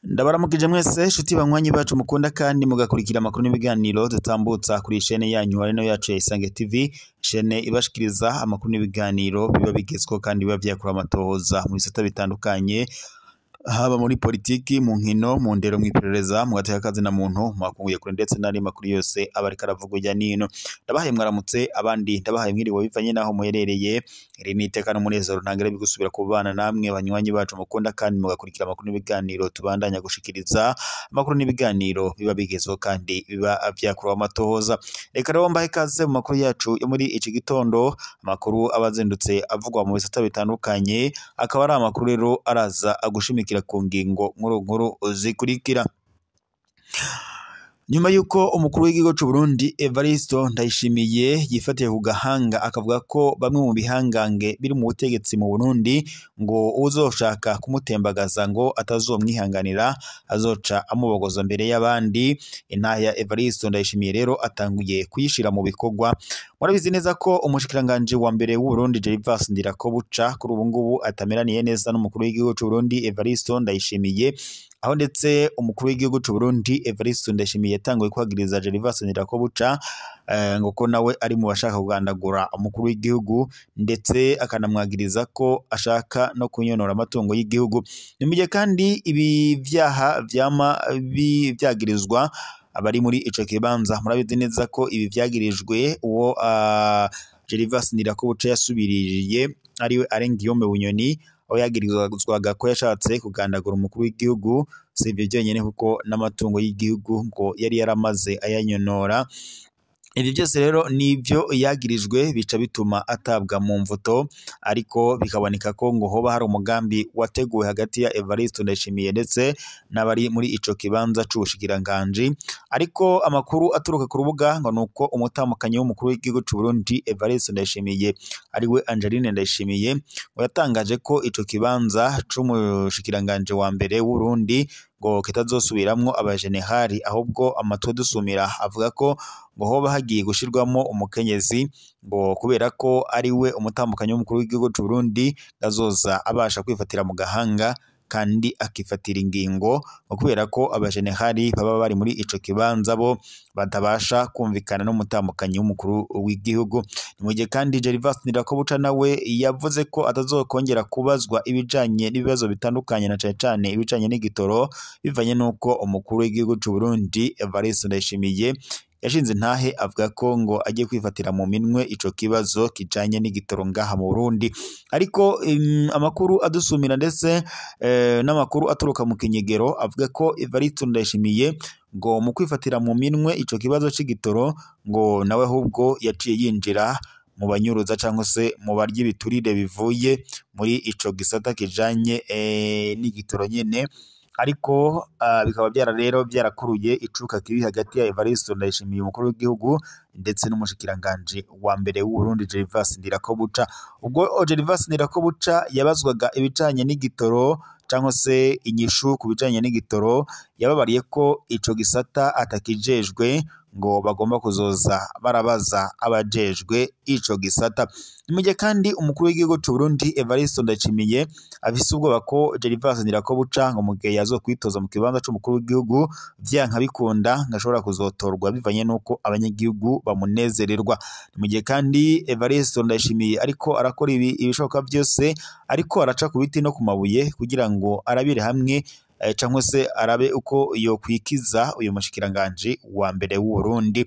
Ndabaramukije mwese shuti banywanyi bacu mukunda kandi mugakurikira amakuru n'ibiganiro dutambutsa kuri chaîne yanyu ari no yacu ya Isange TV, chaîne ibashikiriza amakuru n'ibiganiro biba bigezweho kandi biba vyakura amatohoza mu bisata bitandukanye, haba muri politiki, mu nkino, mu ndero, mw'iperereza, mu gateka kazi na muntu, mwakunguye kure ndetse n'andi makuru yose aba ariko aravugwa hirya n'ino. Ndabahaye mwaramutse, abandi ndabahaye mwiriwe bivanye naho muherereye. Iri ni iteka n'umunezero ntangere bigusubira kubana namwe banywanyi bacu mukunda kandi mugakurikira amakuru n'ibiganiro tubandanya gushikiriza, amakuru n'ibiganiro biba bigezweho kandi biba vyakura amatohoza. Reka rero mbahe ikaze mu makuru yacu yo muri iki gitondo, amakuru abazindutse avugwa mu bisata bitandukanye, akaba ari amakuru rero araza agushimikira ku ngingo nkuru zikurikira. Nyuma yuko umukuru w'igihugu c'u Burundi Evariste Ndayishimiye yifatiye ku gahanga akavuga ko bamwe mu bihangange biri mu butegetsi mu Burundi ngo uzoshaka kumutembagaza ngo atazomwihanganira azoca amubogoza mbere y'abandi, intaya Evariste Ndayishimiye rero atanguye kuyishira mu bikorwa. Murabizi neza ko umushikiranganje wa mbere w'u Burundi Gervas Ndirakobuca kuri ubu ngubu atameraniye neza n'umukuru w'igihugu c'u Burundi Evariste Ndayishimiye, aho ndetse umukuru w'igihugu c'u Burundi Evariste Ndayishimiye yatanguye kwagiriza Gervas Ndirakobuca ngo ko nawe ari mu bashaka kugandagura umukuru w'igihugu, ndetse akanamwagiriza ko ashaka no kunyonora amatungo y'igihugu. Nimuje kandi ibi vyaha vyama bivyagirizwa abari muri ico kibanza. Murabizi neza ko ibi vyagirijwe uwo Gervas Ndirakobuca yasubiririye ariwe Arengiyome Bunyoni, aho yagirizwaga ko yashatse kugandagura umukuru w'igihugu. Si ivyo vyonyene kuko n'amatungo y'igihugu ngo yari yaramaze ayanyonora. Ibi byose rero nivyo yagirijwe bica bituma atabwa mu mvuto, ariko bikaboneka ko ngo hoba hari umugambi wateguwe hagati ya Evariste Ndayishimiye ndetse n'abari muri ico kibanza c'ubushikiranganji. Ariko amakuru aturuka ku rubuga ngo nuko umutamukanyi w'umukuru w'igihugu c'u Burundi Evariste Ndayishimiye ariwe Angeline Ndayishimiye ngo yatangaje ko ico kibanza c'umushikiranganje wa mbere w'u Burundi ngo kitazosubiramwo abajenehari, ahubwo amatwe dusumira avuga ko ngo hoba hagiye gushirwamo umukenyezi, ngo kubera ko ariwe umutambukanyi w'umukuru w'igihugu c'u Burundi azoza abasha kwifatira mu gahanga kandi akifatira ingingo, ngo kubera ko abajenehari baba bari muri ico kibanza bo batabasha kumvikana n'umutambukanyi w'umukuru w'igihugu. Nimuje kandi Gervas Ndirakobuca nawe yavuze ko atazokongera kubazwa ibijanye n'ibibazo bitandukanye na cane cane ibijanye n'igitoro, bivanye nuko umukuru w'igihugu c'u Burundi Evariste Ndayishimiye yashinze ntahe avuga ko ngo agiye kwifatira mu minwe ico kibazo kijanye n'igitoro ngaha mu Burundi. Ariko amakuru adusumira ndetse n'amakuru aturuka mu kinyegero avuga ko Evariste Ndayishimiye ngo mu kwifatira mu minwe ico kibazo c'igitoro ngo nawe ahubwo yaciye yinjira mu banyuruza cyangwa se mu barya ibiturire bivuye muri ico gisata kijanye n'igitoro nyene. Ariko bikaba rero byarakuruye icuka kibi hagati ya Evariste Ndayishimiye umukuru w'igihugu ndetse n'umushikiranganje wa mbere w'u Burundi Gervas Ndirakobuca. Ubwo Gervas Ndirakobuca yabazwaga ibijanye n'igitoro cyangwa se inyishu ku bijanye n'igitoro, yababariye ko ico gisata atakijejwe, ngo bagomba kuzoza barabaza abajejwe ico gisata. Nimuje kandi umukuru w'igihugu c'u Burundi Evariste Ndayishimiye afise ubwoba ko Gervas Ndirakobuca ngo mu gihe yazokwitoza mu kibanza c'umukuru w'igihugu vyanka bikunda ngashobora kuzotorwa bivanye nuko abanyagihugu bamunezererwa. Nimuje kandi Evariste Ndayishimiye ariko arakora ibishoboka byose, ariko araca ku biti no ku mabuye kugira ngo arabire hamwe cyangwa se arabe uko yokwikiza uyu mushikiranganje wa mbere w'u Burundi.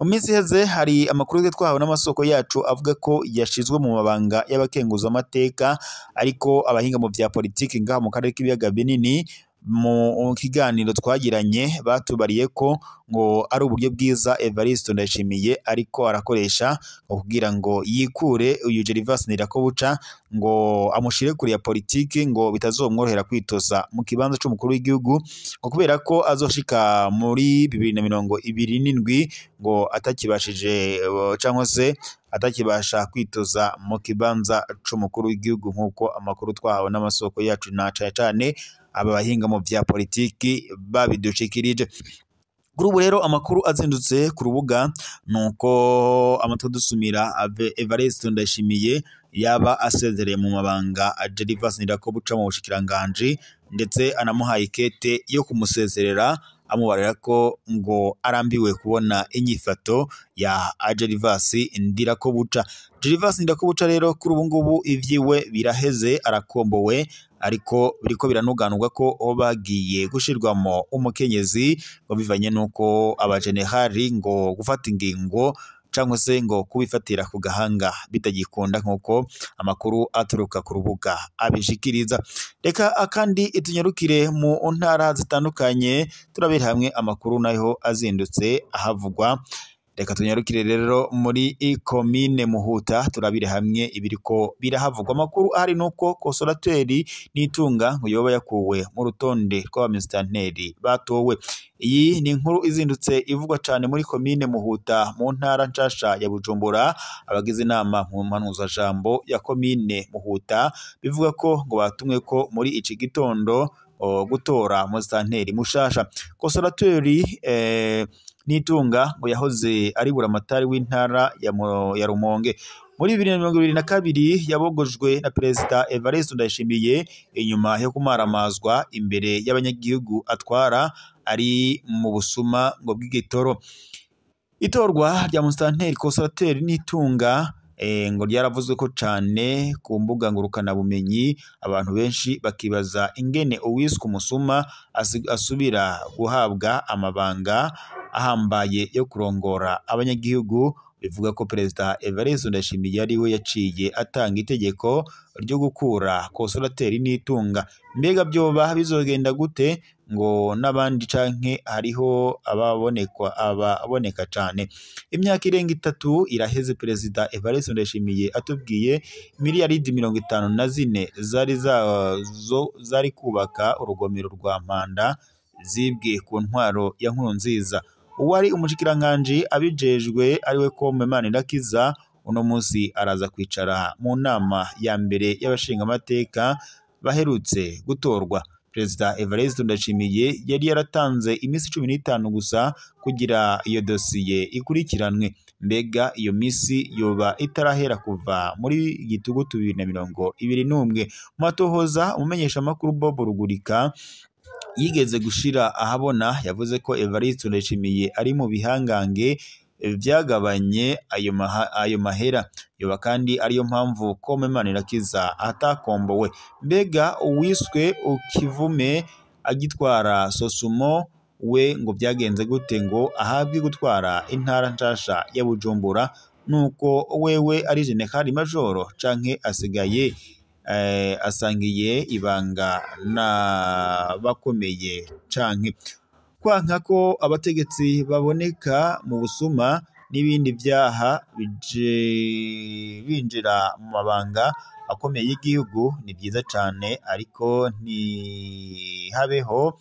Mu minsi iheze hari amakuru twahawe n'amasoko yacu avuga ko yashizwe mu mabanga y'abakenguza amateka, ariko abahinga mu vya politiki ngaha mu karere k'ibiyaga binini mu kiganiro twagiranye batubariye ko ngo ari uburyo bwiza Evariste Ndayishimiye ariko arakoresha kugira ngo yikure uyu Gervas Ndirakobuca, ngo amushire kuri ya politiki, ngo bitazomworohera kwitoza mu kibanza c'umukuru w'igihugu, ngo kubera ko azoshika muri 2027 ngo atakibashije cyangwa se atakibasha kwitoza mu kibanza c'umukuru w'igihugu, nk'uko amakuru twahawe n'amasoko yacu na cane aba bahinga mu vya politiki babidushikirije. Kuri ubu rero amakuru azindutse ku rubuga nuko amatwi dusumira Evariste Ndayishimiye yaba asezereye mu mabanga Gervas Ndirakobuca mu bushikiranganje, ndetse anamuhaye ikete yo kumusezerera amubarira ko ngo arambiwe kubona inyifato ya Gervas Ndirakobuca. Gervas Ndirakobuca rero kuri ubu ngubu ivyiwe biraheze, arakombowe, ariko biriko biranuganurwa ko bagiye gushirwamo umukenyezi ngo bivanye nuko abajenerali ngo gufata ingingo cyangwa se ngo kubifatira ku gahanga bitagikunda nkuko amakuru aturuka ku rubuga abishikiriza. Reka akandi itunyarukire mu ntara zitandukanye turabira hamwe amakuru nayo azindutse ahavugwa. Reka tunyarukire rero muri komine Muhuta turabire hamwe ibiriko birahavugwa. Amakuru ahari nuko konsolateri Nitunga ngo yoba yakuwe mu rutonde rw'abamisitanteri batowe. Iyi ni inkuru izindutse ivugwa cyane muri komine Muhuta mu ntara nshasha ya Bujumbura. Abagize inama mu mpanuzajambo ya komine Muhuta bivuga ko ngo batumwe ko muri iki gitondo gutora musitanteri mushasha. Konsolateri Nitunga ngo yahoze ari buramatari w'intara ya Rumonge. Muri 2022 yabogojwe na Perezida Evariste Ndayishimiye inyuma yo kumaramazwa imbere y'abanyagihugu atwara ari mu busuma ngo bw'igitoro. Itorwa rya musitanteri konsolateri Nitunga ngo ryaravuzwe ko cyane ku mbuga ngurukana bumenyi, abantu benshi bakibaza ingene uwiswe umusuma asubira guhabwa amabanga ahambaye yo kurongora abanyagihugu. Bivuga ko Perezida Evariste Ndayishimiye ari we yaciye atanga itegeko ryo gukura konsolateri Nitunga. Mbega byoba bizogenda gute ngo n'abandi canke hariho ababoneka cyane? Imyaka irenga 3 iraheze Perezida Evariste Ndayishimiye atubwiye miliyaridi 54 zari kubaka urugomero rwa Mpanda zibwe ku ntwaro ya Nkurunziza. Uwari umushikiranganje abijejwe ariwe Kome Manirakiza uno munsi araza kwicara mu nama ya mbere y'abashinga amateka baherutse gutorwa. Perezida Evariste Ndayishimiye yari yaratanze imisi 15 gusa kugira iyo dosiye ikurikiranwe. Mbega iyo misi yoba itarahera kuva muri Gitugutu 2021. Matohoza umumenyesha makuru Bob Rugurika yigeze gushira ahabona yavuze ko Evariste Ndayishimiye ari mu bihangange vyagabanye ayo mahera. Yoba kandi ariyo mpamvu Kome Manirakiza atakombowe. Mbega uwiswe Ukivume agitwara Sosumo we ngo byagenze gute ngo ahabwe gutwara intara nshasha ya Bujumbura? Nuko wewe ari General Major canke asigaye asangiye ibanga na bakomeye canke kwanka ko abategetsi baboneka mu busuma n'ibindi byaha binjira mu mabanga akomeye y'igihugu ni byiza cyane, ariko ntihabeho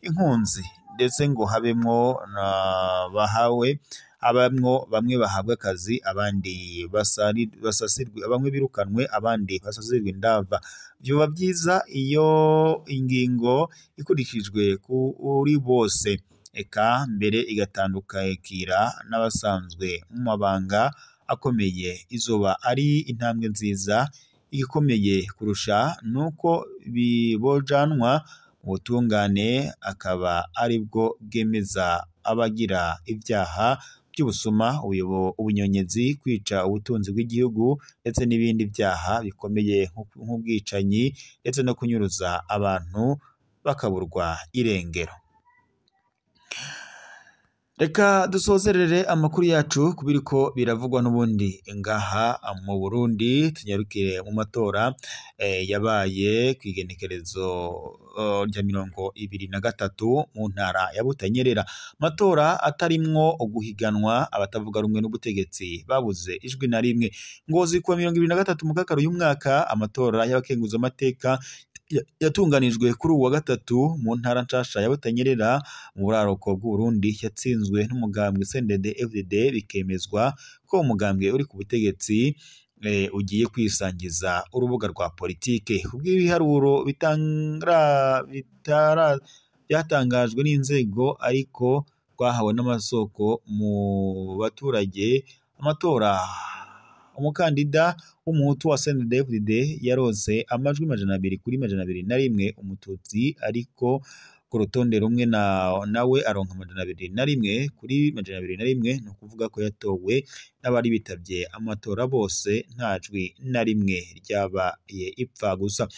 inkunzi ndetse ngo habemwo abamwo bamwe bahabwa akazi abandi basasirwe, bamwe birukanwe abandi basasirwe indava. Byoba byiza iyo ingingo ikurikijwe kuri bose, eka mbere igatandukira n'abasanzwe mu mabanga akomeye. Izoba ari intambwe nziza. Igikomeye kurusha nuko bibojanwa ubutungane akaba aribwo bwemeza abagira ibyaha by'ubusuma, ubunyonyezi, kwica ubutunzi bw'igihugu ndetse n'ibindi byaha bikomeye nk'ubwicanyi ndetse no kunyuruza abantu bakaburwa irengero. Reka dusozerere amakuru yacu kubiriko biravugwa n'ubundi ngaha mu Burundi. Tunyarukire mu matora yabaye kwigenekerezo rya 2023 mu ntara ya Butanyerera. Matora atarimwo guhiganwa, abatavuga rumwe n'ubutegetsi babuze ijwi na rimwe. Ngozi ku 2023 mu kakaro y'umwaka, amatora y'abakenguza amateka yatunganijwe kuri uwa gatatu mu ntara nshasha ya Butanyerera mu buraruko bw'u Burundi. Yatsinzwe n'umugambwe CNDD-FDD, bikemezwa ko umugambwe uri ku butegetsi ugiye kwisangiza urubuga rwa politike. Kubw'ibiharuro byatangajwe n'inzego, ariko rwahawe n'amasoko mu baturage, amatora umukandida w'umuhutu wa CNDD-FDD yaronse amajwi 200 kuri 201, umututsi ariko ku rutonde rumwe nawe aronka 201 kuri 201, no kuvuga ko yatowe n'abari bitavye amatora bose nta jwi na rimwe ryabaye ipfa gusa.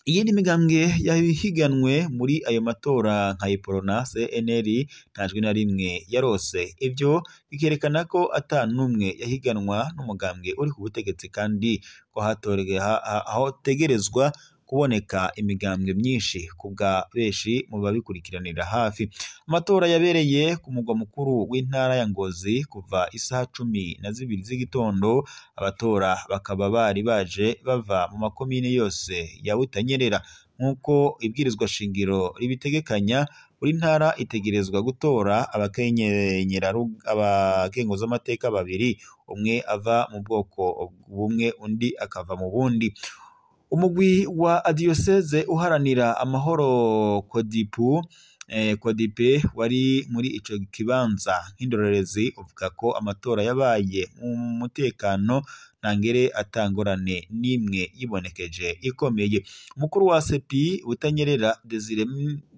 Iyindi migambwe yahiganwe muri ayo matora nka Iprona, CNL nta jwi na rimwe yarose. Ivyo bikerekana ko ata numwe yahiganwa n'umugambwe uri ku butegetsi kandi ko hategerezwa kuboneka imigambwe myinshi kubwa beshi mu babikurikiranira hafi. Amatora yabereye ku mugwa mukuru w'intara ya Ngozi kuva isaha 12 z'igitondo, abatora bakaba bari baje bava mu makomine yose ya Butanyerera nkuko ibwirizwa shingiro ribitegekanya. Buri ntara itegerezwa gutora abakenguza amateka babiri, umwe ava mu bwoko bumwe undi akava mu bundi. Umugwi wa Diocese uharanira amahoro Kodipe wari muri ico kibanza nk'indorerezi uvuga ko amatora yabaye mu mutekano ntangere atangorane nimwe yibonekeje ikomeye. Umukuru wa CEPI Butanyerera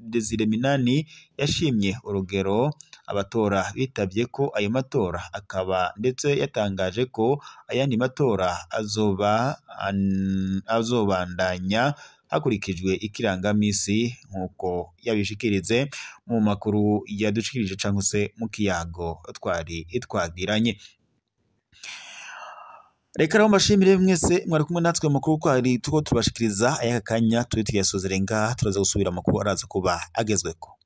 Desire Minani yashimye urugero abatora bitavye ko ayo matora, akaba ndetse yatangaje ko ayandi matora azobandanya hakurikijwe ikirangamisi nkuko yabishikirize mu makuru yadushikirije canke se mu kiyago twagiranye. Reka rero mbashimire mwese mwari kumwe natwe makuru tuko tubashikiriza aya kanya tuyasozere ngaha, turaza gusubira makuru araza kuba agezweko.